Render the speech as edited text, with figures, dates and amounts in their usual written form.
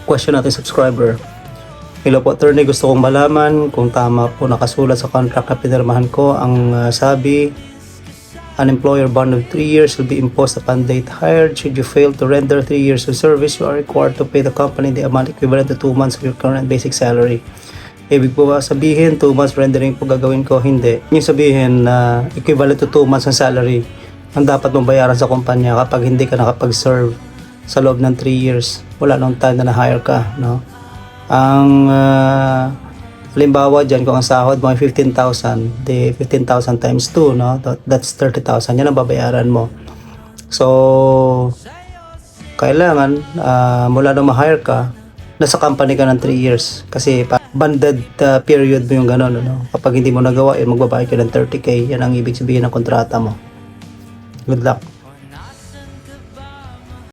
question natin subscriber. Hello po attorney, gusto kong malaman kung tama po nakasulat sa contract na pinirmahan ko. Ang sabi, an employer bond of 3 years will be imposed upon date hired. Should you fail to render 3 years of service, you are required to pay the company the amount equivalent to 2 months of your current basic salary. Ibig po ba sabihin 2 months rendering po gagawin ko? Hindi. Yung sabihin na equivalent to 2 months ng salary ang dapat mong bayaran sa kumpanya kapag hindi ka nakapag-serve sa loob ng 3 years. Wala nung time na na-hire ka, no? Ang halimbawa dyan, kung ang sahod mo ay 15,000, di 15,000 times 2, no? That's 30,000. Yan ang babayaran mo. So, kailangan mula nung ma-hire ka, nasa company ka ng 3 years. Kasi banded period mo yung gano'n, no? Kapag hindi mo nagawa, magbabayad ka ng 30K. Yan ang ibig sabihin ng kontrata mo. Good luck.